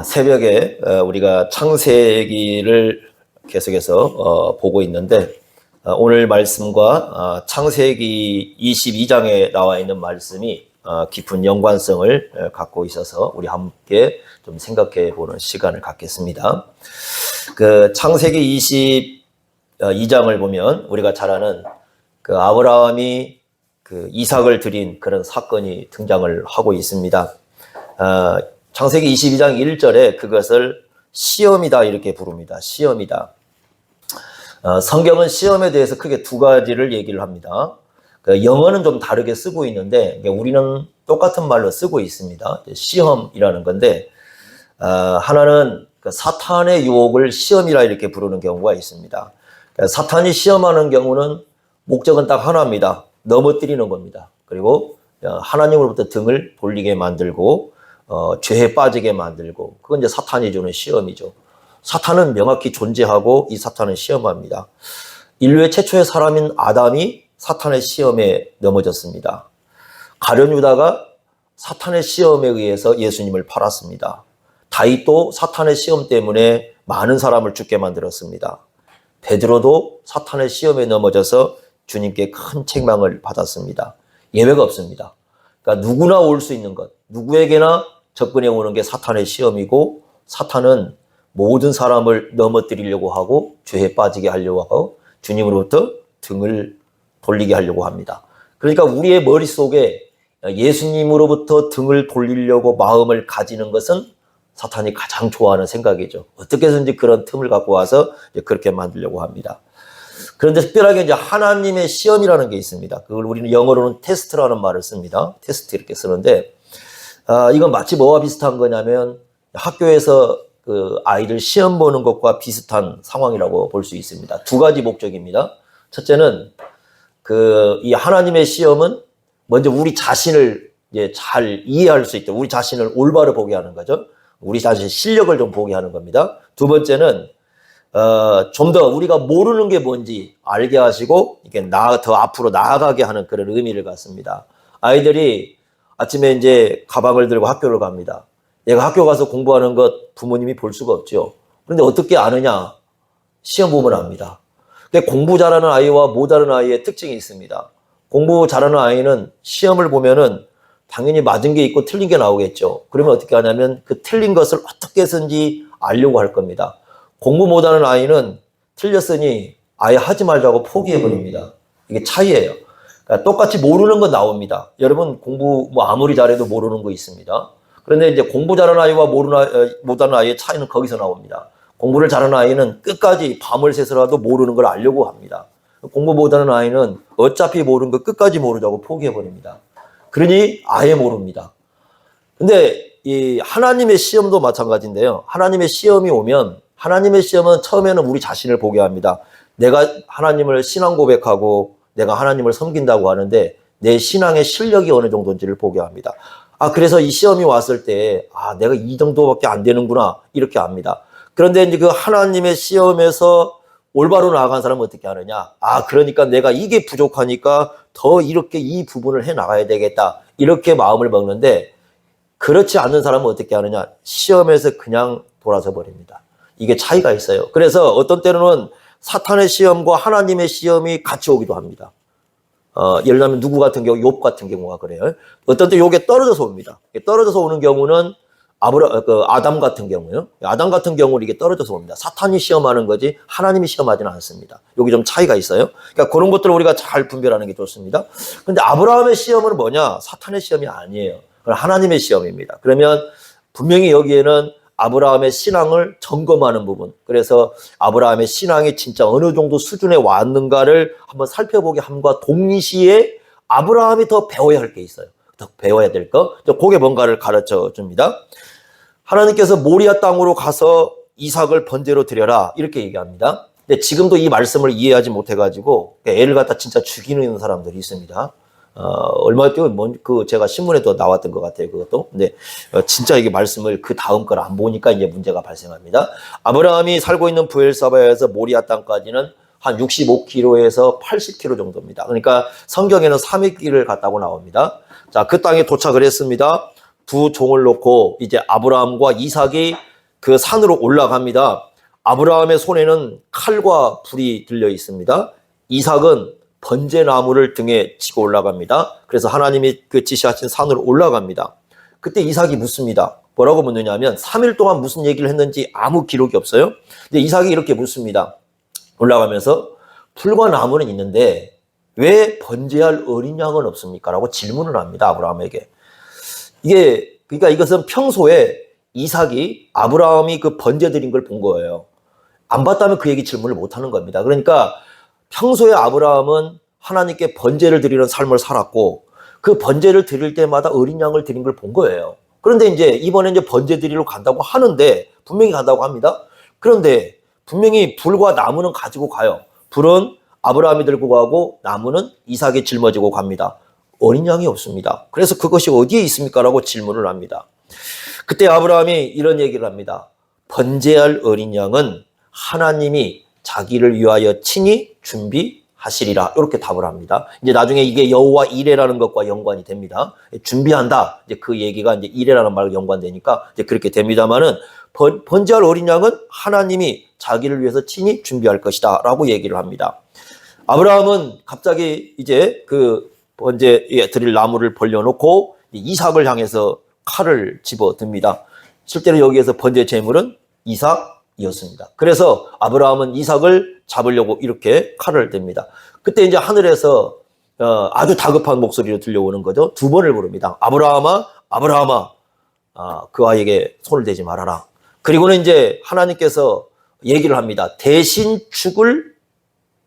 새벽에 우리가 창세기를 계속해서 보고 있는데 오늘 말씀과 창세기 22장에 나와 있는 말씀이 깊은 연관성을 갖고 있어서 우리 함께 좀 생각해 보는 시간을 갖겠습니다. 그 창세기 22장을 보면 우리가 잘 아는 그 아브라함이 그 이삭을 드린 그런 사건이 등장을 하고 있습니다. 창세기 22장 1절에 그것을 시험이다 이렇게 부릅니다. 시험이다. 성경은 시험에 대해서 크게 두 가지를 얘기를 합니다. 그 영어는 좀 다르게 쓰고 있는데 우리는 똑같은 말로 쓰고 있습니다. 시험이라는 건데 하나는 그 사탄의 유혹을 시험이라 이렇게 부르는 경우가 있습니다. 사탄이 시험하는 경우는 목적은 딱 하나입니다. 넘어뜨리는 겁니다. 그리고 하나님으로부터 등을 돌리게 만들고 죄에 빠지게 만들고, 그건 이제 사탄이 주는 시험이죠. 사탄은 명확히 존재하고 이 사탄은 시험합니다. 인류의 최초의 사람인 아담이 사탄의 시험에 넘어졌습니다. 가룟 유다가 사탄의 시험에 의해서 예수님을 팔았습니다. 다윗도 사탄의 시험 때문에 많은 사람을 죽게 만들었습니다. 베드로도 사탄의 시험에 넘어져서 주님께 큰 책망을 받았습니다. 예외가 없습니다. 그러니까 누구나 올 수 있는 것, 누구에게나 접근해 오는 게 사탄의 시험이고, 사탄은 모든 사람을 넘어뜨리려고 하고 죄에 빠지게 하려고 하고 주님으로부터 등을 돌리게 하려고 합니다. 그러니까 우리의 머릿속에 예수님으로부터 등을 돌리려고 마음을 가지는 것은 사탄이 가장 좋아하는 생각이죠. 어떻게 해서든지 그런 틈을 갖고 와서 그렇게 만들려고 합니다. 그런데 특별하게 이제 하나님의 시험이라는 게 있습니다. 그걸 우리는 영어로는 테스트라는 말을 씁니다. 테스트 이렇게 쓰는데, 이건 마치 뭐와 비슷한 거냐면 학교에서 그 아이들 시험 보는 것과 비슷한 상황이라고 볼 수 있습니다. 두 가지 목적입니다. 첫째는 이 하나님의 시험은 먼저 우리 자신을 이제 잘 이해할 수 있도록 우리 자신을 올바로 보게 하는 거죠. 우리 자신의 실력을 좀 보게 하는 겁니다. 두 번째는 좀 더 우리가 모르는 게 뭔지 알게 하시고 이게 더 앞으로 나아가게 하는 그런 의미를 갖습니다. 아이들이 아침에 이제 가방을 들고 학교를 갑니다. 얘가 학교 가서 공부하는 것 부모님이 볼 수가 없죠. 그런데 어떻게 아느냐? 시험 보면 압니다. 근데 공부 잘하는 아이와 못하는 아이의 특징이 있습니다. 공부 잘하는 아이는 시험을 보면은 당연히 맞은 게 있고 틀린 게 나오겠죠. 그러면 어떻게 하냐면 그 틀린 것을 어떻게 해서든지 알려고 할 겁니다. 공부 못하는 아이는 틀렸으니 아예 하지 말자고 포기해버립니다. 이게 차이예요. 그러니까 똑같이 모르는 건 나옵니다. 여러분 공부 아무리 잘해도 모르는 거 있습니다. 그런데 이제 공부 잘하는 아이와 못하는 아이의 차이는 거기서 나옵니다. 공부를 잘하는 아이는 끝까지 밤을 새서라도 모르는 걸 알려고 합니다. 공부 못하는 아이는 어차피 모르는 거 끝까지 모르자고 포기해버립니다. 그러니 아예 모릅니다. 근데 이 하나님의 시험도 마찬가지인데요. 하나님의 시험이 오면 하나님의 시험은 처음에는 우리 자신을 보게 합니다. 내가 하나님을 신앙 고백하고 내가 하나님을 섬긴다고 하는데 내 신앙의 실력이 어느 정도인지를 보게 합니다. 그래서 이 시험이 왔을 때 내가 이 정도밖에 안 되는구나 이렇게 압니다. 그런데 이제 그 하나님의 시험에서 올바로 나아간 사람은 어떻게 하느냐? 그러니까 내가 이게 부족하니까 더 이렇게 이 부분을 해 나가야 되겠다. 이렇게 마음을 먹는데 그렇지 않는 사람은 어떻게 하느냐? 시험에서 그냥 돌아서 버립니다. 이게 차이가 있어요. 그래서 어떤 때로는 사탄의 시험과 하나님의 시험이 같이 오기도 합니다. 예를 들면 누구 같은 경우, 욥 같은 경우가 그래요. 어떤 때 욥에 떨어져서 옵니다. 떨어져서 오는 경우는 아담 같은 경우요. 아담 같은 경우는 이게 떨어져서 옵니다. 사탄이 시험하는 거지 하나님이 시험하지는 않습니다. 여기 좀 차이가 있어요. 그러니까 그런 것들을 우리가 잘 분별하는 게 좋습니다. 그런데 아브라함의 시험은 뭐냐? 사탄의 시험이 아니에요. 그건 하나님의 시험입니다. 그러면 분명히 여기에는 아브라함의 신앙을 점검하는 부분, 그래서 아브라함의 신앙이 진짜 어느 정도 수준에 왔는가를 한번 살펴보게 함과 동시에 아브라함이 더 배워야 할 게 있어요. 더 배워야 될 거, 그게 뭔가를 가르쳐 줍니다. 하나님께서 모리아 땅으로 가서 이삭을 번제로 드려라 이렇게 얘기합니다. 근데 지금도 이 말씀을 이해하지 못해가지고 애를 갖다 진짜 죽이는 사람들이 있습니다. 얼마 전에 제가 신문에도 나왔던 것 같아요, 그것도. 근데 진짜 이게 말씀을 그 다음 걸 안 보니까 이제 문제가 발생합니다. 아브라함이 살고 있는 부엘사바에서 모리아 땅까지는 한 65km에서 80km 정도입니다. 그러니까 성경에는 3일 길을 갔다고 나옵니다. 자, 그 땅에 도착을 했습니다. 두 종을 놓고 이제 아브라함과 이삭이 그 산으로 올라갑니다. 아브라함의 손에는 칼과 불이 들려 있습니다. 이삭은 번제나무를 등에 지고 올라갑니다. 그래서 하나님이 그 지시하신 산으로 올라갑니다. 그때 이삭이 묻습니다. 뭐라고 묻느냐면 3일 동안 무슨 얘기를 했는지 아무 기록이 없어요. 근데 이삭이 이렇게 묻습니다. 올라가면서 풀과 나무는 있는데 왜 번제할 어린 양은 없습니까? 라고 질문을 합니다. 아브라함에게. 그러니까 이것은 평소에 이삭이 아브라함이 그 번제 드린 걸 본 거예요. 안 봤다면 그 얘기 질문을 못 하는 겁니다. 그러니까 평소에 아브라함은 하나님께 번제를 드리는 삶을 살았고 그 번제를 드릴 때마다 어린 양을 드린 걸 본 거예요. 그런데 이제 이번에 이제 번제 드리러 간다고 하는데 분명히 간다고 합니다. 그런데 분명히 불과 나무는 가지고 가요. 불은 아브라함이 들고 가고 나무는 이삭이 짊어지고 갑니다. 어린 양이 없습니다. 그래서 그것이 어디에 있습니까? 라고 질문을 합니다. 그때 아브라함이 이런 얘기를 합니다. 번제할 어린 양은 하나님이 자기를 위하여 친히 준비하시리라. 이렇게 답을 합니다. 이제 나중에 이게 여호와 이레라는 것과 연관이 됩니다. 준비한다. 이제 그 얘기가 이제 이레라는 말과 연관되니까 이제 그렇게 됩니다만은 번제할 어린 양은 하나님이 자기를 위해서 친히 준비할 것이다. 라고 얘기를 합니다. 아브라함은 갑자기 이제 그 번제에 드릴 나무를 벌려놓고 이삭을 향해서 칼을 집어듭니다. 실제로 여기에서 번제 제물은 이삭이었습니다. 그래서 아브라함은 이삭을 잡으려고 이렇게 칼을 댑니다. 그때 이제 하늘에서 아주 다급한 목소리로 들려오는 거죠. 두 번을 부릅니다. 아브라함아, 아브라함아, 그 아이에게 손을 대지 말아라. 그리고는 이제 하나님께서 얘기를 합니다. 대신 죽을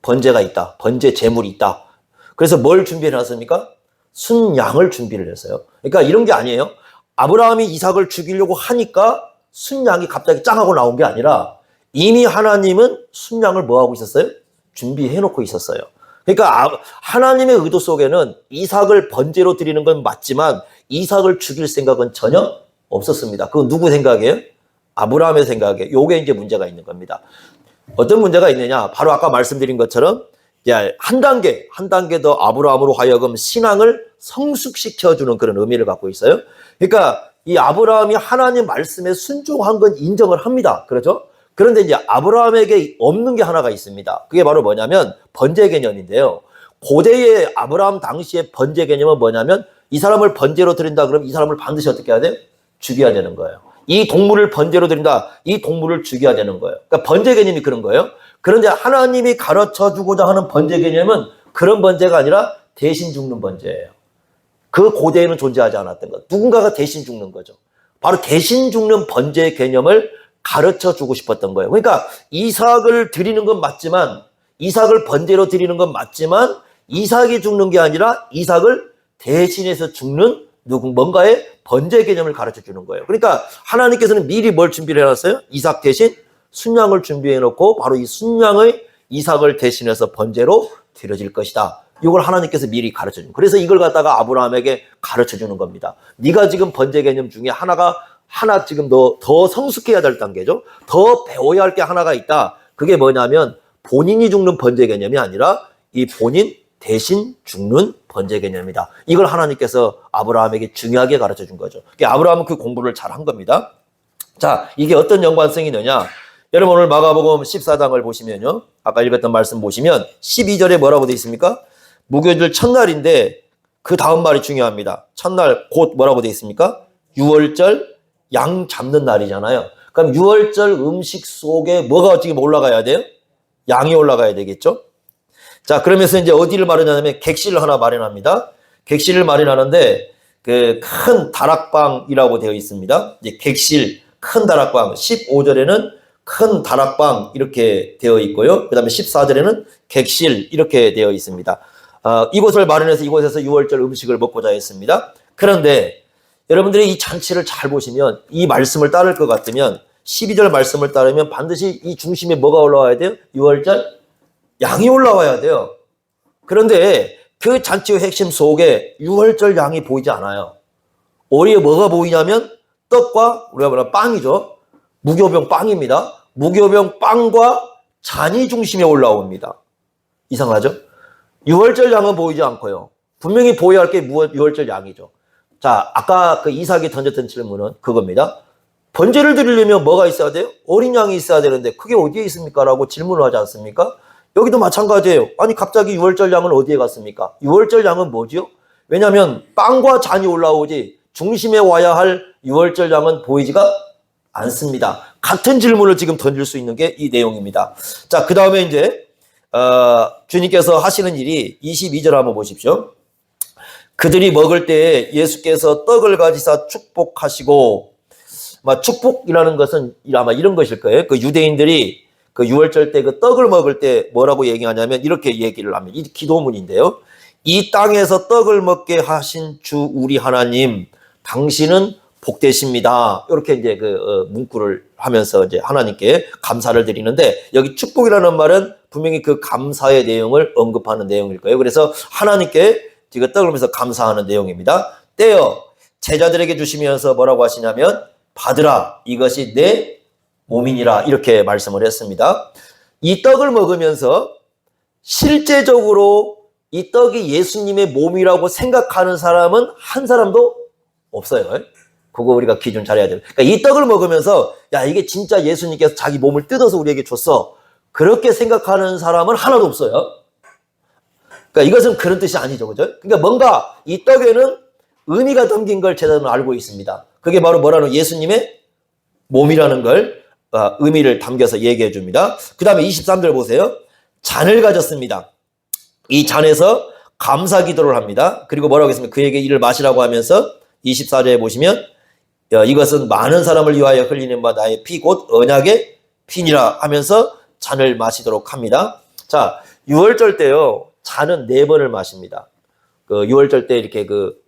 번제가 있다. 번제 제물이 있다. 그래서 뭘 준비해 놨습니까? 순양을 준비를 했어요. 그러니까 이런 게 아니에요. 아브라함이 이삭을 죽이려고 하니까 순양이 갑자기 짱하고 나온 게 아니라 이미 하나님은 순양을 뭐 하고 있었어요? 준비해 놓고 있었어요. 그러니까 하나님의 의도 속에는 이삭을 번제로 드리는 건 맞지만 이삭을 죽일 생각은 전혀 없었습니다. 그건 누구 생각이에요? 아브라함의 생각이에요. 요게 이제 문제가 있는 겁니다. 어떤 문제가 있느냐? 바로 아까 말씀드린 것처럼 한 단계 더 아브라함으로 하여금 신앙을 성숙시켜주는 그런 의미를 갖고 있어요. 그러니까 이 아브라함이 하나님 말씀에 순종한 건 인정을 합니다. 그렇죠? 그런데 이제 아브라함에게 없는 게 하나가 있습니다. 그게 바로 뭐냐면 번제 개념인데요. 고대의 아브라함 당시의 번제 개념은 뭐냐면 이 사람을 번제로 드린다 그러면 이 사람을 반드시 어떻게 해야 돼요? 죽여야 되는 거예요. 이 동물을 번제로 드린다. 이 동물을 죽여야 되는 거예요. 그러니까 번제 개념이 그런 거예요. 그런데 하나님이 가르쳐 주고자 하는 번제 개념은 그런 번제가 아니라 대신 죽는 번제예요. 그 고대에는 존재하지 않았던 것. 누군가가 대신 죽는 거죠. 바로 대신 죽는 번제 개념을 가르쳐 주고 싶었던 거예요. 그러니까 이삭을 드리는 건 맞지만 이삭을 번제로 드리는 건 맞지만 이삭이 죽는 게 아니라 이삭을 대신해서 죽는 뭔가의 번제 개념을 가르쳐 주는 거예요. 그러니까 하나님께서는 미리 뭘 준비를 해놨어요? 이삭 대신 순양을 준비해 놓고 바로 이 순양의 이삭을 대신해서 번제로 드려질 것이다. 이걸 하나님께서 미리 가르쳐 주는. 그래서 이걸 갖다가 아브라함에게 가르쳐 주는 겁니다. 네가 지금 번제 개념 중에 하나 지금 더 성숙해야 될 단계죠. 더 배워야 할 게 하나가 있다. 그게 뭐냐면 본인이 죽는 번제 개념이 아니라 이 본인 대신 죽는 번제 개념이다. 이걸 하나님께서 아브라함에게 중요하게 가르쳐 준 거죠. 아브라함은 그 공부를 잘 한 겁니다. 자, 이게 어떤 연관성이 있느냐? 여러분 오늘 마가복음 14장을 보시면요. 아까 읽었던 말씀 보시면 12절에 뭐라고 되어 있습니까? 무교절 첫날인데 그 다음 말이 중요합니다. 첫날 곧 뭐라고 되어 있습니까? 유월절 양 잡는 날이잖아요. 그럼 유월절 음식 속에 뭐가 지금 올라가야 돼요? 양이 올라가야 되겠죠? 자, 그러면서 이제 어디를 마련하냐면 객실을 하나 마련합니다. 객실을 마련하는데 그 큰 다락방이라고 되어 있습니다. 이제 객실, 큰 다락방, 15절에는 큰 다락방 이렇게 되어 있고요. 그 다음에 14절에는 객실 이렇게 되어 있습니다. 이곳을 마련해서 이곳에서 유월절 음식을 먹고자 했습니다. 그런데 여러분들이 이 잔치를 잘 보시면 이 말씀을 따를 것 같으면 12절 말씀을 따르면 반드시 이 중심에 뭐가 올라와야 돼요? 유월절 양이 올라와야 돼요. 그런데 그 잔치의 핵심 속에 유월절 양이 보이지 않아요. 오히려 뭐가 보이냐면 떡과 우리가 말하는 빵이죠. 무교병 빵입니다. 무교병 빵과 잔이 중심에 올라옵니다. 이상하죠? 유월절 양은 보이지 않고요. 분명히 보여야 할 게 유월절 양이죠. 자, 아까 그 이삭이 던졌던 질문은 그겁니다. 번제를 드리려면 뭐가 있어야 돼요? 어린 양이 있어야 되는데 그게 어디에 있습니까? 라고 질문을 하지 않습니까? 여기도 마찬가지예요. 아니 갑자기 유월절 양은 어디에 갔습니까? 유월절 양은 뭐지요? 왜냐하면 빵과 잔이 올라오지 중심에 와야 할 유월절 양은 보이지가 않습니다. 같은 질문을 지금 던질 수 있는 게 이 내용입니다. 자, 그 다음에 이제 주님께서 하시는 일이 22절 한번 보십시오. 그들이 먹을 때에 예수께서 떡을 가지사 축복하시고, 축복이라는 것은 아마 이런 것일 거예요. 그 유대인들이 그 유월절 때 그 떡을 먹을 때 뭐라고 얘기하냐면 이렇게 얘기를 합니다. 이 기도문인데요. 이 땅에서 떡을 먹게 하신 주 우리 하나님, 당신은 복되십니다. 이렇게 이제 그 문구를 하면서 이제 하나님께 감사를 드리는데, 여기 축복이라는 말은 분명히 그 감사의 내용을 언급하는 내용일 거예요. 그래서 하나님께 지금 떡을 먹으면서 감사하는 내용입니다. 떼어 제자들에게 주시면서 뭐라고 하시냐면 받으라, 이것이 내 몸이니라, 이렇게 말씀을 했습니다. 이 떡을 먹으면서 실제적으로 이 떡이 예수님의 몸이라고 생각하는 사람은 한 사람도 없어요. 그거 우리가 기준 잘해야 돼요. 그러니까 이 떡을 먹으면서 야, 이게 진짜 예수님께서 자기 몸을 뜯어서 우리에게 줬어, 그렇게 생각하는 사람은 하나도 없어요. 그러니까 이것은 그런 뜻이 아니죠, 그죠? 그러니까 뭔가 이 떡에는 의미가 담긴 걸 제자들은 알고 있습니다. 그게 바로 뭐라는, 예수님의 몸이라는 걸 의미를 담겨서 얘기해 줍니다. 그 다음에 23절 보세요. 잔을 가졌습니다. 이 잔에서 감사 기도를 합니다. 그리고 뭐라고 했습니까? 그에게 이를 마시라고 하면서 24절에 보시면 이것은 많은 사람을 위하여 흘리는 바 나의 피 곧 언약의 피니라 하면서 잔을 마시도록 합니다. 자, 유월절 때요, 잔은 4번을 마십니다. 그 유월절 때 이렇게 그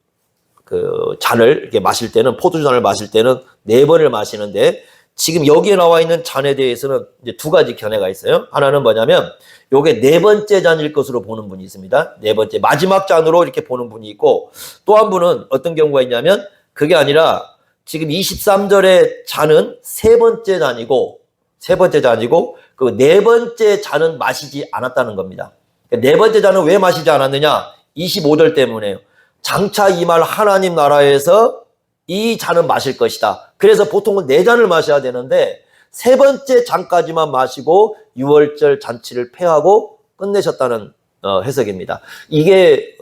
잔을 이렇게 마실 때는, 포도주잔을 마실 때는 4번을 마시는데, 지금 여기에 나와 있는 잔에 대해서는 이제 2가지 견해가 있어요. 하나는 뭐냐면 요게 4번째 잔일 것으로 보는 분이 있습니다. 4번째, 마지막 잔으로 이렇게 보는 분이 있고, 또 한 분은 어떤 경우가 있냐면 그게 아니라 지금 23절의 잔은 3번째 잔이고 그 4번째 잔은 마시지 않았다는 겁니다. 4번째 잔은 왜 마시지 않았느냐? 25절 때문에요. 장차 임할 하나님 나라에서 이 잔은 마실 것이다. 그래서 보통은 4잔을 마셔야 되는데 3번째 잔까지만 마시고 유월절 잔치를 폐하고 끝내셨다는 해석입니다. 이게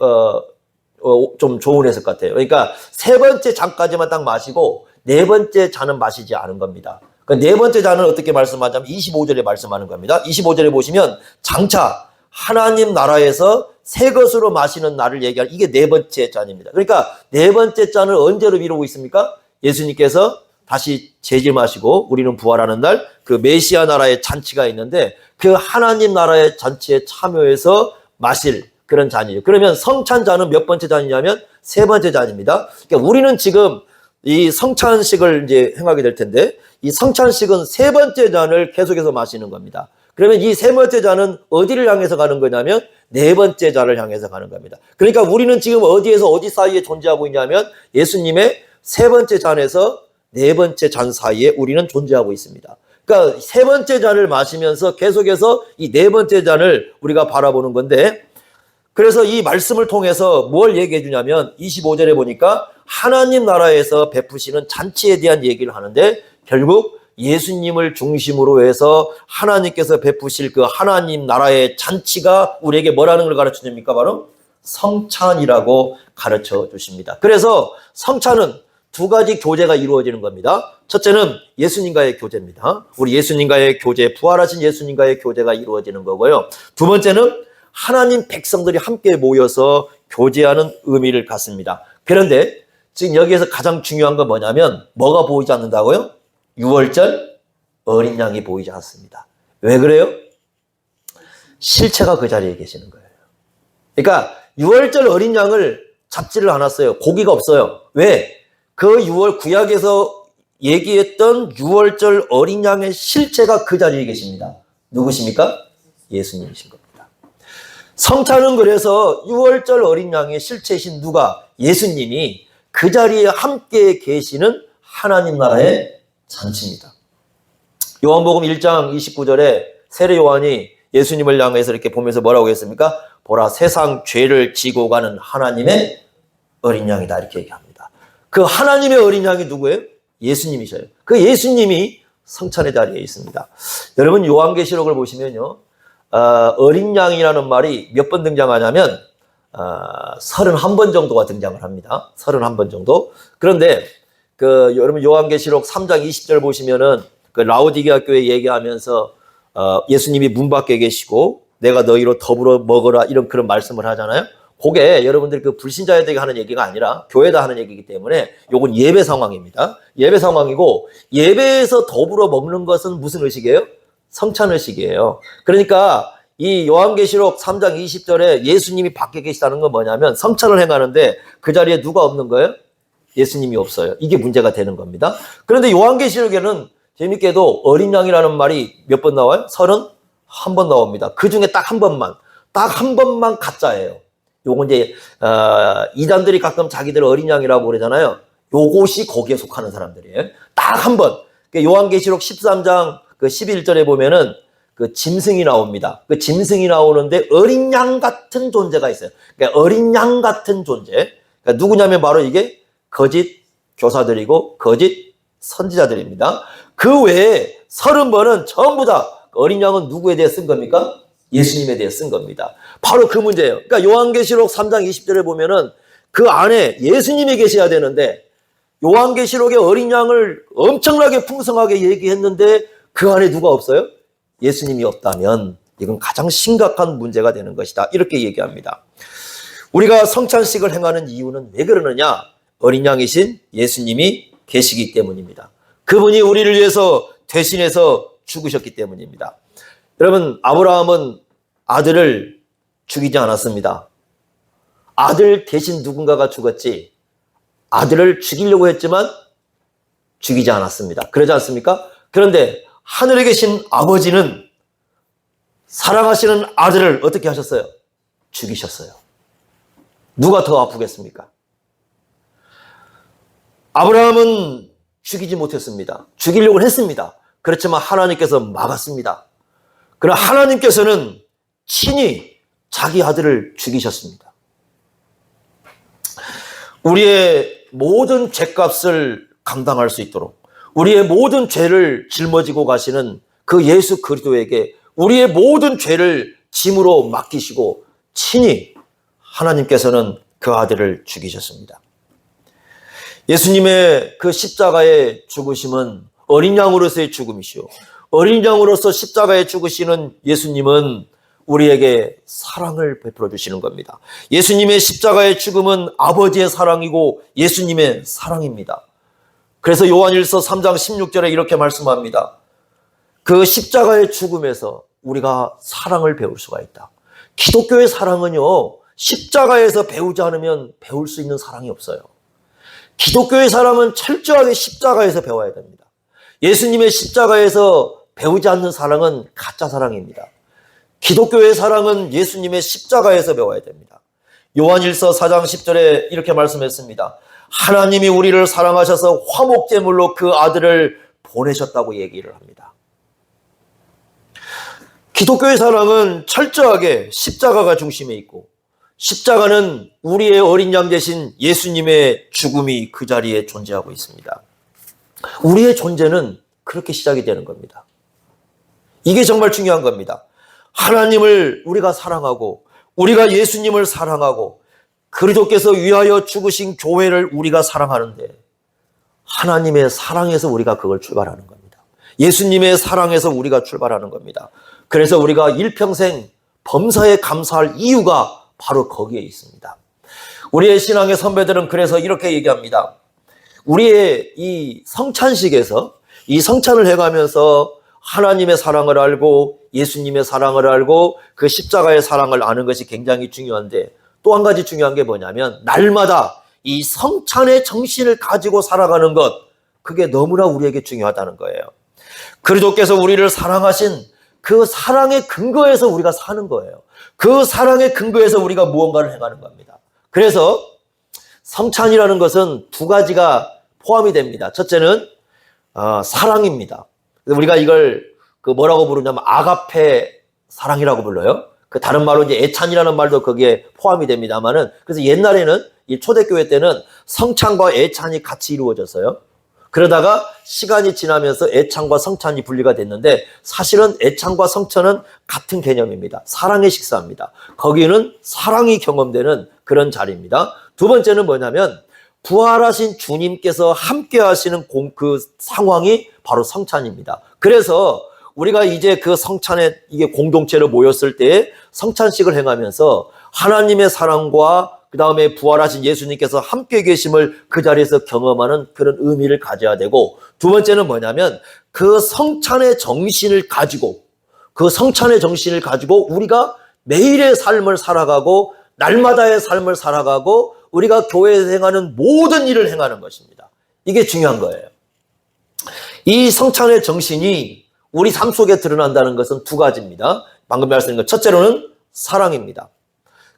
좀 좋은 해석 같아요. 그러니까 3번째 잔까지만 딱 마시고 4번째 잔은 마시지 않은 겁니다. 그 4번째 잔은 어떻게 말씀하자면 25절에 말씀하는 겁니다. 25절에 보시면 장차 하나님 나라에서 새 것으로 마시는 날을 얘기할, 이게 4번째 잔입니다. 그러니까 4번째 잔을 언제로 미루고 있습니까? 예수님께서 다시 재림하시고 우리는 부활하는 날, 그 메시아 나라의 잔치가 있는데 그 하나님 나라의 잔치에 참여해서 마실 그런 잔이에요. 그러면 성찬 잔은 몇 번째 잔이냐면 3번째 잔입니다. 그러니까 우리는 지금 이 성찬식을 이제 행하게 될 텐데, 이 성찬식은 3번째 잔을 계속해서 마시는 겁니다. 그러면 이 3번째 잔은 어디를 향해서 가는 거냐면 4번째 잔을 향해서 가는 겁니다. 그러니까 우리는 지금 어디에서 어디 사이에 존재하고 있냐면 예수님의 3번째 잔에서 4번째 잔 사이에 우리는 존재하고 있습니다. 그러니까 3번째 잔을 마시면서 계속해서 이 4번째 잔을 우리가 바라보는 건데, 그래서 이 말씀을 통해서 뭘 얘기해 주냐면 25절에 보니까 하나님 나라에서 베푸시는 잔치에 대한 얘기를 하는데, 결국 예수님을 중심으로 해서 하나님께서 베푸실 그 하나님 나라의 잔치가 우리에게 뭐라는 걸 가르쳐 줍니까? 바로 성찬이라고 가르쳐 주십니다. 그래서 성찬은 2가지 교제가 이루어지는 겁니다. 첫째는 예수님과의 교제입니다. 우리 예수님과의 교제, 부활하신 예수님과의 교제가 이루어지는 거고요. 2번째는 하나님 백성들이 함께 모여서 교제하는 의미를 갖습니다. 그런데 지금 여기에서 가장 중요한 건 뭐냐면 뭐가 보이지 않는다고요? 유월절 어린 양이 보이지 않습니다. 왜 그래요? 실체가 그 자리에 계시는 거예요. 그러니까 유월절 어린 양을 잡지를 않았어요. 고기가 없어요. 왜? 그 구약에서 얘기했던 유월절 어린 양의 실체가 그 자리에 계십니다. 누구십니까? 예수님이신 겁니다. 성찬은 그래서 유월절 어린 양의 실체이신 누가? 예수님이 그 자리에 함께 계시는 하나님 나라의 잔치입니다. 요한복음 1장 29절에 세례 요한이 예수님을 향해서 이렇게 보면서 뭐라고 했습니까? 보라, 세상 죄를 지고 가는 하나님의 어린 양이다, 이렇게 얘기합니다. 그 하나님의 어린 양이 누구예요? 예수님이셔요. 그 예수님이 성찬의 자리에 있습니다. 여러분 요한계시록을 보시면요, 어린 양이라는 말이 몇 번 등장하냐면 31번 정도가 등장을 합니다. 31번 정도. 그런데 여러분 요한계시록 3장 20절 보시면은 그 라오디게아 교회 얘기하면서 예수님이 문 밖에 계시고 내가 너희로 더불어 먹으라 이런 그런 말씀을 하잖아요. 그게 여러분들이 그 불신자에게 하는 얘기가 아니라 교회다 하는 얘기이기 때문에 요건 예배 상황입니다. 예배 상황이고 예배에서 더불어 먹는 것은 무슨 의식이에요? 성찬 의식이에요. 그러니까 이 요한계시록 3장 20절에 예수님이 밖에 계시다는 건 뭐냐면 성찬을 행하는데 그 자리에 누가 없는 거예요? 예수님이 없어요. 이게 문제가 되는 겁니다. 그런데 요한계시록에는 재밌게도 어린 양이라는 말이 몇 번 나와요? 31번 나옵니다. 그 중에 딱 한 번만 가짜예요. 요건 이제 이단들이 가끔 자기들 어린 양이라고 그러잖아요. 요것이 거기에 속하는 사람들이에요. 딱 한 번. 요한계시록 13장 그 11절에 보면은 그 짐승이 나옵니다. 그 짐승이 나오는데 어린 양 같은 존재가 있어요. 그러니까 어린 양 같은 존재. 그러니까 누구냐면 바로 이게 거짓 교사들이고 거짓 선지자들입니다. 그 외에 30번은 전부 다 어린 양은 누구에 대해 쓴 겁니까? 예수님에 대해 쓴 겁니다. 바로 그 문제예요. 그러니까 요한계시록 3장 20절에 보면은 그 안에 예수님이 계셔야 되는데 요한계시록의 어린 양을 엄청나게 풍성하게 얘기했는데 그 안에 누가 없어요? 예수님이 없다면 이건 가장 심각한 문제가 되는 것이다. 이렇게 얘기합니다. 우리가 성찬식을 행하는 이유는 왜 그러느냐? 어린 양이신 예수님이 계시기 때문입니다. 그분이 우리를 위해서 대신해서 죽으셨기 때문입니다. 여러분, 아브라함은 아들을 죽이지 않았습니다. 아들 대신 누군가가 죽었지 아들을 죽이려고 했지만 죽이지 않았습니다. 그러지 않습니까? 그런데 하늘에 계신 아버지는 사랑하시는 아들을 어떻게 하셨어요? 죽이셨어요. 누가 더 아프겠습니까? 아브라함은 죽이지 못했습니다. 죽이려고 했습니다. 그렇지만 하나님께서 막았습니다. 그러나 하나님께서는 친히 자기 아들을 죽이셨습니다. 우리의 모든 죄값을 감당할 수 있도록 우리의 모든 죄를 짊어지고 가시는 그 예수 그리스도에게 우리의 모든 죄를 짐으로 맡기시고 친히 하나님께서는 그 아들을 죽이셨습니다. 예수님의 그 십자가의 죽으심은 어린 양으로서의 죽음이시오. 어린 양으로서 십자가에 죽으시는 예수님은 우리에게 사랑을 베풀어 주시는 겁니다. 예수님의 십자가의 죽음은 아버지의 사랑이고 예수님의 사랑입니다. 그래서 요한일서 3장 16절에 이렇게 말씀합니다. 그 십자가의 죽음에서 우리가 사랑을 배울 수가 있다. 기독교의 사랑은요, 십자가에서 배우지 않으면 배울 수 있는 사랑이 없어요. 기독교의 사랑은 철저하게 십자가에서 배워야 됩니다. 예수님의 십자가에서 배우지 않는 사랑은 가짜 사랑입니다. 기독교의 사랑은 예수님의 십자가에서 배워야 됩니다. 요한일서 4장 10절에 이렇게 말씀했습니다. 하나님이 우리를 사랑하셔서 화목제물로 그 아들을 보내셨다고 얘기를 합니다. 기독교의 사랑은 철저하게 십자가가 중심에 있고 십자가는 우리의 어린 양 되신 예수님의 죽음이 그 자리에 존재하고 있습니다. 우리의 존재는 그렇게 시작이 되는 겁니다. 이게 정말 중요한 겁니다. 하나님을 우리가 사랑하고 우리가 예수님을 사랑하고 그리스도께서 위하여 죽으신 교회를 우리가 사랑하는데 하나님의 사랑에서 우리가 그걸 출발하는 겁니다. 예수님의 사랑에서 우리가 출발하는 겁니다. 그래서 우리가 일평생 범사에 감사할 이유가 바로 거기에 있습니다. 우리의 신앙의 선배들은 그래서 이렇게 얘기합니다. 우리의 이 성찬식에서 이 성찬을 해가면서 하나님의 사랑을 알고 예수님의 사랑을 알고 그 십자가의 사랑을 아는 것이 굉장히 중요한데 또 한 가지 중요한 게 뭐냐면 날마다 이 성찬의 정신을 가지고 살아가는 것, 그게 너무나 우리에게 중요하다는 거예요. 그리스도께서 우리를 사랑하신 그 사랑의 근거에서 우리가 사는 거예요. 그 사랑의 근거에서 우리가 무언가를 행하는 겁니다. 그래서 성찬이라는 것은 두 가지가 포함이 됩니다. 첫째는 사랑입니다. 우리가 이걸 뭐라고 부르냐면 아가페 사랑이라고 불러요. 그 다른 말로 이제 애찬이라는 말도 거기에 포함이 됩니다만은 그래서 옛날에는 이 초대교회 때는 성찬과 애찬이 같이 이루어졌어요. 그러다가 시간이 지나면서 애찬과 성찬이 분리가 됐는데 사실은 애찬과 성찬은 같은 개념입니다. 사랑의 식사입니다. 거기는 사랑이 경험되는 그런 자리입니다. 두 번째는 뭐냐면 부활하신 주님께서 함께 하시는 그 상황이 바로 성찬입니다. 그래서 우리가 이제 그 성찬에 이게 공동체로 모였을 때 성찬식을 행하면서 하나님의 사랑과 그 다음에 부활하신 예수님께서 함께 계심을 그 자리에서 경험하는 그런 의미를 가져야 되고, 두 번째는 뭐냐면 그 성찬의 정신을 가지고 우리가 매일의 삶을 살아가고 날마다의 삶을 살아가고 우리가 교회에서 행하는 모든 일을 행하는 것입니다. 이게 중요한 거예요. 이 성찬의 정신이 우리 삶 속에 드러난다는 것은 두 가지입니다. 방금 말씀드린 것, 첫째로는 사랑입니다.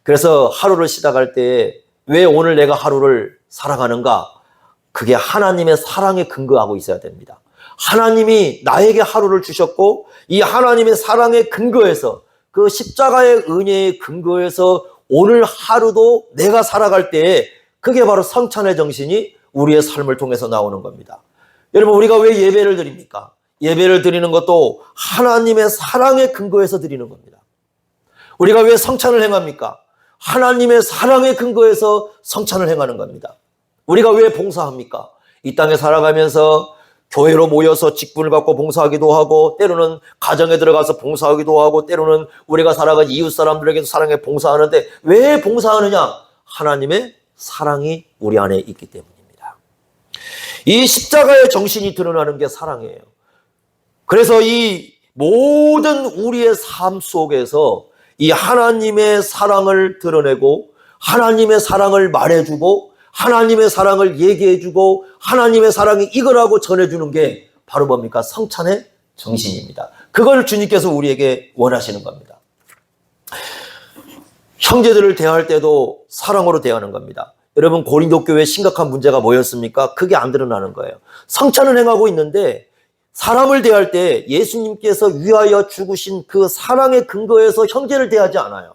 그래서 하루를 시작할 때 왜 오늘 내가 하루를 살아가는가? 그게 하나님의 사랑에 근거하고 있어야 됩니다. 하나님이 나에게 하루를 주셨고 이 하나님의 사랑에 근거해서 그 십자가의 은혜에 근거해서 오늘 하루도 내가 살아갈 때에 그게 바로 성찬의 정신이 우리의 삶을 통해서 나오는 겁니다. 여러분, 우리가 왜 예배를 드립니까? 예배를 드리는 것도 하나님의 사랑에 근거해서 드리는 겁니다. 우리가 왜 성찬을 행합니까? 하나님의 사랑에 근거해서 성찬을 행하는 겁니다. 우리가 왜 봉사합니까? 이 땅에 살아가면서 교회로 모여서 직분을 갖고 봉사하기도 하고, 때로는 가정에 들어가서 봉사하기도 하고, 때로는 우리가 살아간 이웃 사람들에게도 사랑에 봉사하는데 왜 봉사하느냐? 하나님의 사랑이 우리 안에 있기 때문입니다. 이 십자가의 정신이 드러나는 게 사랑이에요. 그래서 이 모든 우리의 삶 속에서 이 하나님의 사랑을 드러내고 하나님의 사랑을 말해주고 하나님의 사랑을 얘기해주고 하나님의 사랑이 이거라고 전해주는 게 바로 뭡니까? 성찬의 정신입니다. 그걸 주님께서 우리에게 원하시는 겁니다. 형제들을 대할 때도 사랑으로 대하는 겁니다. 여러분, 고린도 교회에 심각한 문제가 뭐였습니까? 그게 안 드러나는 거예요. 성찬을 행하고 있는데 사람을 대할 때 예수님께서 위하여 죽으신 그 사랑에 근거해서 형제를 대하지 않아요.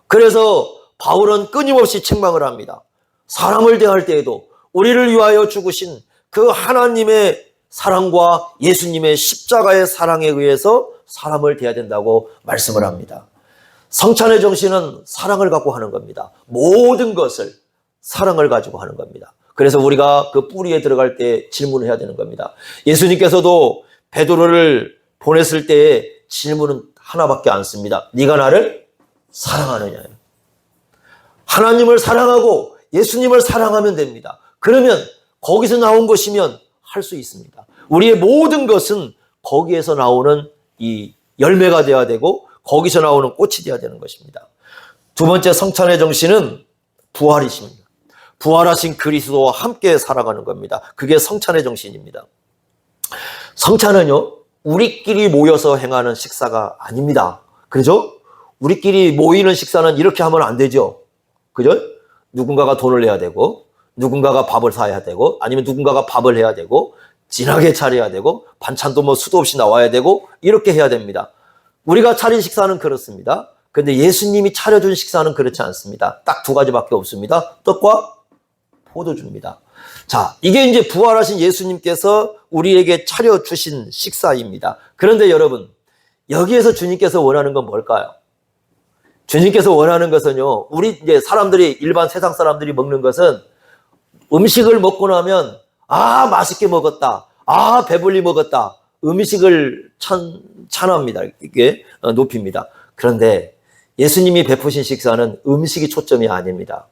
그래서 바울은 끊임없이 책망을 합니다. 사람을 대할 때에도 우리를 위하여 죽으신 그 하나님의 사랑과 예수님의 십자가의 사랑에 의해서 사람을 대해야 된다고 말씀을 합니다. 성찬의 정신은 사랑을 갖고 하는 겁니다. 모든 것을 사랑을 가지고 하는 겁니다. 그래서 우리가 그 뿌리에 들어갈 때 질문을 해야 되는 겁니다. 예수님께서도 베드로를 보냈을 때의 질문은 하나밖에 안 씁니다. 네가 나를 사랑하느냐. 하나님을 사랑하고 예수님을 사랑하면 됩니다. 그러면 거기서 나온 것이면 할 수 있습니다. 우리의 모든 것은 거기에서 나오는 이 열매가 되어야 되고 거기서 나오는 꽃이 되어야 되는 것입니다. 두 번째 성찬의 정신은 부활이십니다. 부활하신 그리스도와 함께 살아가는 겁니다. 그게 성찬의 정신입니다. 성찬은요, 우리끼리 모여서 행하는 식사가 아닙니다. 그죠? 우리끼리 모이는 식사는 이렇게 하면 안 되죠. 그죠? 누군가가 돈을 내야 되고, 누군가가 밥을 사야 되고, 아니면 누군가가 밥을 해야 되고, 진하게 차려야 되고, 반찬도 뭐 수도 없이 나와야 되고, 이렇게 해야 됩니다. 우리가 차린 식사는 그렇습니다. 그런데 예수님이 차려준 식사는 그렇지 않습니다. 딱 두 가지밖에 없습니다. 떡과 포도주입니다. 자, 이게 이제 부활하신 예수님께서 우리에게 차려주신 식사입니다. 그런데 여러분, 여기에서 주님께서 원하는 건 뭘까요? 주님께서 원하는 것은요, 우리 이제 사람들이, 일반 세상 사람들이 먹는 것은 음식을 먹고 나면, 아, 맛있게 먹었다. 아, 배불리 먹었다. 음식을 찬합니다. 이게 높입니다. 그런데 예수님이 베푸신 식사는 음식이 초점이 아닙니다.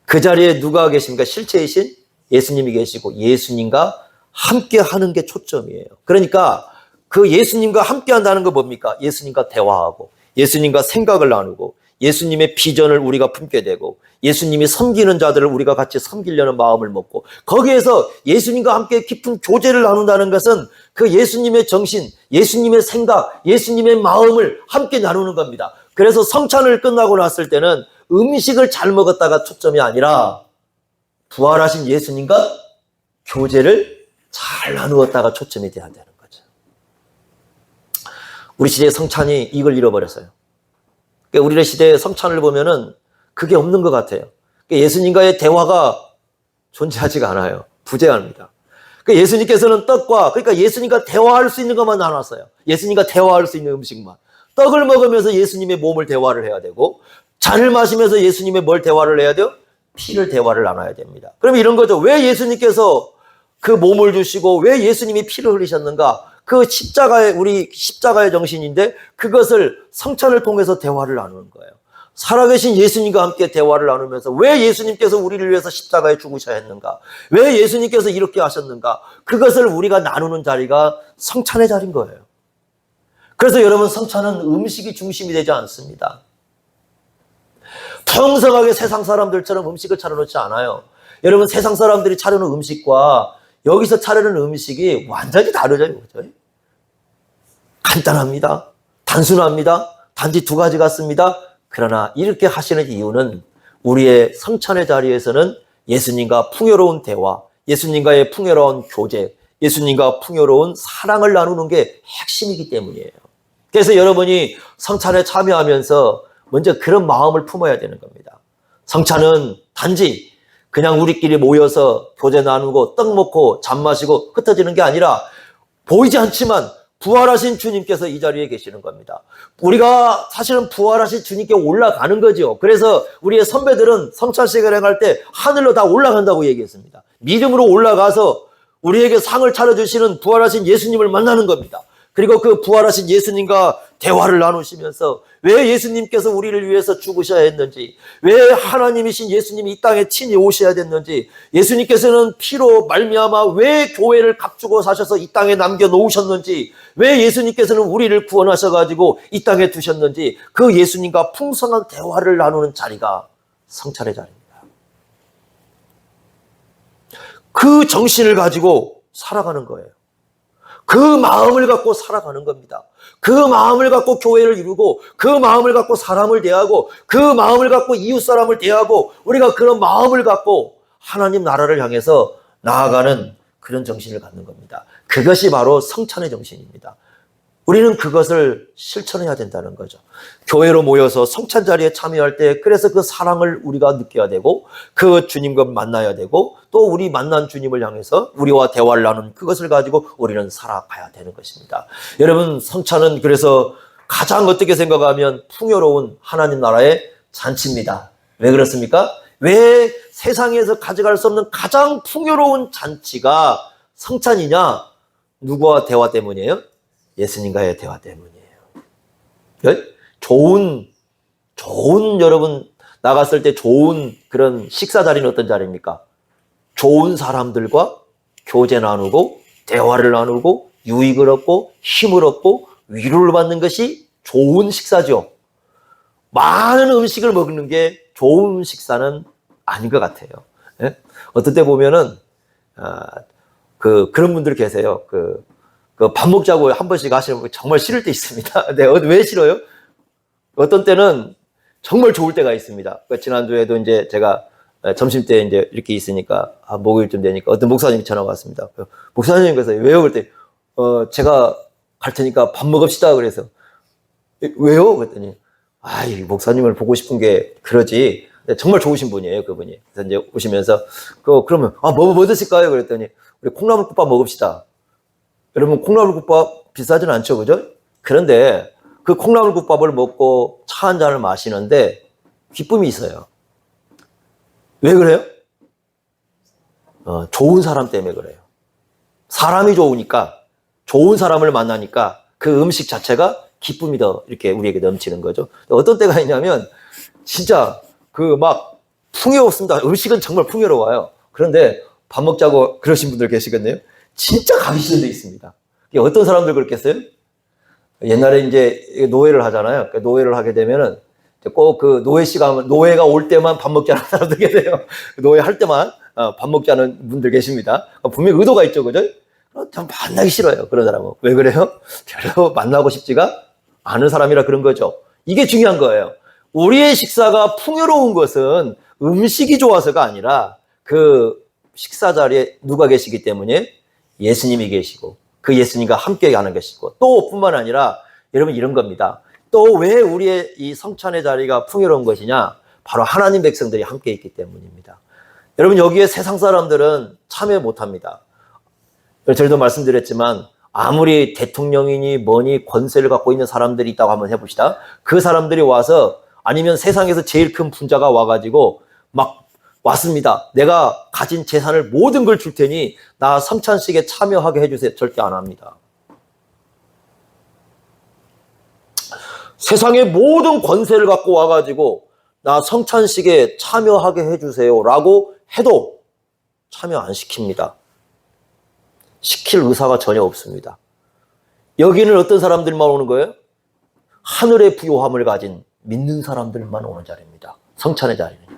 그 자리에 누가 계십니까? 실체이신 예수님이 계시고 예수님과 함께 하는 게 초점이에요. 그러니까 그 예수님과 함께 한다는 거 뭡니까? 예수님과 대화하고 예수님과 생각을 나누고 예수님의 비전을 우리가 품게 되고 예수님이 섬기는 자들을 우리가 같이 섬기려는 마음을 먹고 거기에서 예수님과 함께 깊은 교제를 나눈다는 것은 그 예수님의 정신, 예수님의 생각, 예수님의 마음을 함께 나누는 겁니다. 그래서 성찬을 끝나고 났을 때는 음식을 잘 먹었다가 초점이 아니라 부활하신 예수님과 교제를 잘 나누었다가 초점이 돼야 되는 거죠. 우리 시대의 성찬이 이걸 잃어버렸어요. 우리의 시대의 성찬을 보면은 그게 없는 것 같아요. 예수님과의 대화가 존재하지가 않아요. 부재합니다. 예수님께서는 떡과, 그러니까 예수님과 대화할 수 있는 것만 나눴어요. 예수님과 대화할 수 있는 음식만. 떡을 먹으면서 예수님의 몸을 대화를 해야 되고, 잔을 마시면서 예수님의 뭘 대화를 해야 돼요? 피를 대화를 나눠야 됩니다. 그럼 이런 거죠. 왜 예수님께서 그 몸을 주시고 왜 예수님이 피를 흘리셨는가? 그 우리 십자가의 정신인데 그것을 성찬을 통해서 대화를 나누는 거예요. 살아계신 예수님과 함께 대화를 나누면서 왜 예수님께서 우리를 위해서 십자가에 죽으셔야 했는가? 왜 예수님께서 이렇게 하셨는가? 그것을 우리가 나누는 자리가 성찬의 자리인 거예요. 그래서 여러분, 성찬은 음식이 중심이 되지 않습니다. 풍성하게 세상 사람들처럼 음식을 차려놓지 않아요. 여러분, 세상 사람들이 차려놓은 음식과 여기서 차려놓은 음식이 완전히 다르죠. 그렇죠? 간단합니다. 단순합니다. 단지 두 가지 같습니다. 그러나 이렇게 하시는 이유는 우리의 성찬의 자리에서는 예수님과 풍요로운 대화, 예수님과의 풍요로운 교제, 예수님과 풍요로운 사랑을 나누는 게 핵심이기 때문이에요. 그래서 여러분이 성찬에 참여하면서 먼저 그런 마음을 품어야 되는 겁니다. 성찬은 단지 그냥 우리끼리 모여서 교제 나누고 떡 먹고 잠 마시고 흩어지는 게 아니라 보이지 않지만 부활하신 주님께서 이 자리에 계시는 겁니다. 우리가 사실은 부활하신 주님께 올라가는 거죠. 그래서 우리의 선배들은 성찬식을 행할 때 하늘로 다 올라간다고 얘기했습니다. 믿음으로 올라가서 우리에게 상을 차려주시는 부활하신 예수님을 만나는 겁니다. 그리고 그 부활하신 예수님과 대화를 나누시면서 왜 예수님께서 우리를 위해서 죽으셔야 했는지, 왜 하나님이신 예수님이 이 땅에 친히 오셔야 됐는지, 예수님께서는 피로 말미암아 왜 교회를 값주고 사셔서 이 땅에 남겨놓으셨는지, 왜 예수님께서는 우리를 구원하셔가지고 이 땅에 두셨는지, 그 예수님과 풍성한 대화를 나누는 자리가 성찬의 자리입니다. 그 정신을 가지고 살아가는 거예요. 그 마음을 갖고 살아가는 겁니다. 그 마음을 갖고 교회를 이루고, 그 마음을 갖고 사람을 대하고, 그 마음을 갖고 이웃 사람을 대하고, 우리가 그런 마음을 갖고 하나님 나라를 향해서 나아가는 그런 정신을 갖는 겁니다. 그것이 바로 성찬의 정신입니다. 우리는 그것을 실천해야 된다는 거죠. 교회로 모여서 성찬 자리에 참여할 때 그래서 그 사랑을 우리가 느껴야 되고, 그 주님과 만나야 되고, 또 우리 만난 주님을 향해서 우리와 대화를 나누는 그것을 가지고 우리는 살아가야 되는 것입니다. 여러분, 성찬은 그래서 가장 어떻게 생각하면 풍요로운 하나님 나라의 잔치입니다. 왜 그렇습니까? 왜 세상에서 가져갈 수 없는 가장 풍요로운 잔치가 성찬이냐? 누구와 대화 때문이에요? 예수님과의 대화 때문이에요. 좋은 여러분 나갔을 때 좋은 그런 식사 자리는 어떤 자리입니까? 좋은 사람들과 교제 나누고 대화를 나누고 유익을 얻고 힘을 얻고 위로를 받는 것이 좋은 식사죠. 많은 음식을 먹는 게 좋은 식사는 아닌 것 같아요. 어떤 때 보면은 그런 분들 계세요. 그 밥 먹자고 한 번씩 하시는 분 정말 싫을 때 있습니다. 네, 왜 싫어요? 어떤 때는 정말 좋을 때가 있습니다. 지난주에도 이제 제가 점심 때 이제 이렇게 있으니까 목요일쯤 되니까 어떤 목사님이 전화가 왔습니다. 목사님께서 왜요? 그랬더니 제가 갈 테니까 밥 먹읍시다. 그래서 왜요? 그랬더니 이 목사님을 보고 싶은 게 그러지. 정말 좋으신 분이에요, 그분이. 그래서 이제 오시면서 그러면 뭐 드실까요? 그랬더니 우리 콩나물국밥 먹읍시다. 여러분, 콩나물국밥 비싸진 않죠, 그죠? 그런데 그 콩나물국밥을 먹고 차 한 잔을 마시는데 기쁨이 있어요. 왜 그래요? 좋은 사람 때문에 그래요. 사람이 좋으니까, 좋은 사람을 만나니까 그 음식 자체가 기쁨이 더 이렇게 우리에게 넘치는 거죠. 어떤 때가 있냐면 진짜 풍요롭습니다. 음식은 정말 풍요로워요. 그런데 밥 먹자고 그러신 분들 계시겠네요. 진짜 가기 싫은 데 있습니다. 어떤 사람들 그렇겠어요? 옛날에 이제 노예를 하잖아요. 노예를 하게 되면은 꼭 그 노예가 올 때만 밥 먹지 않은 사람들 계세요. 노예 할 때만 밥 먹지 않은 분들 계십니다. 분명히 의도가 있죠, 그죠? 참 만나기 싫어요, 그런 사람은. 왜 그래요? 별로 만나고 싶지가 않은 사람이라 그런 거죠. 이게 중요한 거예요. 우리의 식사가 풍요로운 것은 음식이 좋아서가 아니라 그 식사 자리에 누가 계시기 때문에 예수님이 계시고 그 예수님과 함께 하는 것이고 또 뿐만 아니라 여러분 이런 겁니다. 또 왜 우리의 이 성찬의 자리가 풍요로운 것이냐? 바로 하나님 백성들이 함께 있기 때문입니다. 여러분, 여기에 세상 사람들은 참여 못합니다. 저희도 말씀드렸지만 아무리 대통령이니 뭐니 권세를 갖고 있는 사람들이 있다고 한번 해봅시다. 그 사람들이 와서, 아니면 세상에서 제일 큰 분자가 와가지고 막 왔습니다. 내가 가진 재산을 모든 걸 줄 테니 나 성찬식에 참여하게 해주세요. 절대 안 합니다. 세상의 모든 권세를 갖고 와가지고 나 성찬식에 참여하게 해주세요 라고 해도 참여 안 시킵니다. 시킬 의사가 전혀 없습니다. 여기는 어떤 사람들만 오는 거예요? 하늘의 부요함을 가진 믿는 사람들만 오는 자리입니다. 성찬의 자리는요.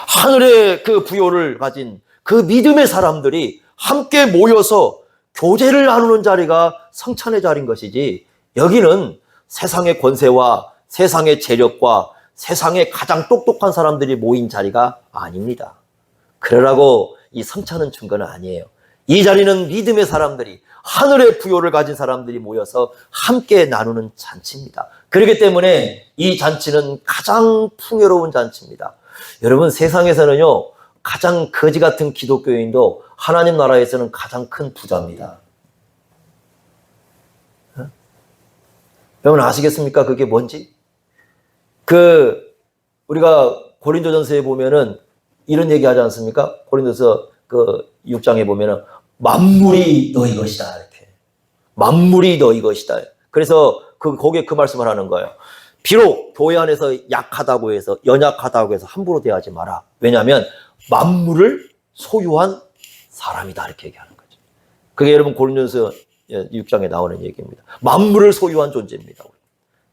하늘의 그 부요를 가진 그 믿음의 사람들이 함께 모여서 교제를 나누는 자리가 성찬의 자리인 것이지, 여기는 세상의 권세와 세상의 재력과 세상의 가장 똑똑한 사람들이 모인 자리가 아닙니다. 그러라고 이 성찬은 준 건 아니에요. 이 자리는 믿음의 사람들이, 하늘의 부요를 가진 사람들이 모여서 함께 나누는 잔치입니다. 그렇기 때문에 이 잔치는 가장 풍요로운 잔치입니다. 여러분, 세상에서는요, 가장 거지 같은 기독교인도 하나님 나라에서는 가장 큰 부자입니다. 여러분 아시겠습니까? 그게 뭔지? 우리가 고린도전서에 보면은 이런 얘기 하지 않습니까? 고린도서 6장에 보면은 만물이 너희 것이다. 이렇게. 만물이 너희 것이다. 그래서 거기에 그 말씀을 하는 거예요. 비록 교회 안에서 약하다고 해서, 연약하다고 해서 함부로 대하지 마라. 왜냐하면 만물을 소유한 사람이다. 이렇게 얘기하는 거죠. 그게 여러분 고린도서 6장에 나오는 얘기입니다. 만물을 소유한 존재입니다.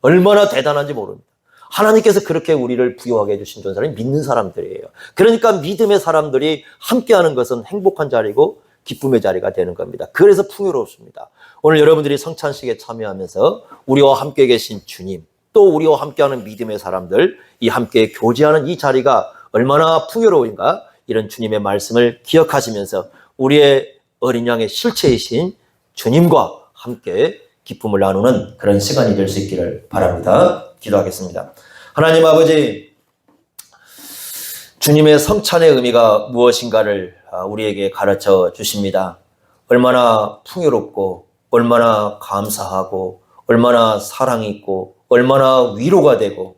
얼마나 대단한지 모릅니다. 하나님께서 그렇게 우리를 부유하게 해주신 존재는 믿는 사람들이에요. 그러니까 믿음의 사람들이 함께하는 것은 행복한 자리고 기쁨의 자리가 되는 겁니다. 그래서 풍요롭습니다. 오늘 여러분들이 성찬식에 참여하면서 우리와 함께 계신 주님, 또 우리와 함께하는 믿음의 사람들, 이 함께 교제하는 이 자리가 얼마나 풍요로운가, 이런 주님의 말씀을 기억하시면서 우리의 어린 양의 실체이신 주님과 함께 기쁨을 나누는 그런 시간이 될 수 있기를 바랍니다. 기도하겠습니다. 하나님 아버지, 주님의 성찬의 의미가 무엇인가를 우리에게 가르쳐 주십니다. 얼마나 풍요롭고, 얼마나 감사하고, 얼마나 사랑이 있고, 얼마나 위로가 되고,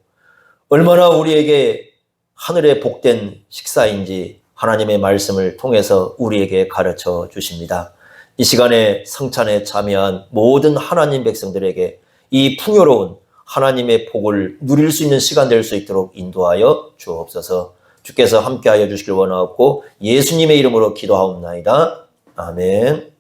얼마나 우리에게 하늘의 복된 식사인지 하나님의 말씀을 통해서 우리에게 가르쳐 주십니다. 이 시간에 성찬에 참여한 모든 하나님 백성들에게 이 풍요로운 하나님의 복을 누릴 수 있는 시간 될 수 있도록 인도하여 주옵소서. 주께서 함께하여 주시길 원하옵고 예수님의 이름으로 기도하옵나이다. 아멘.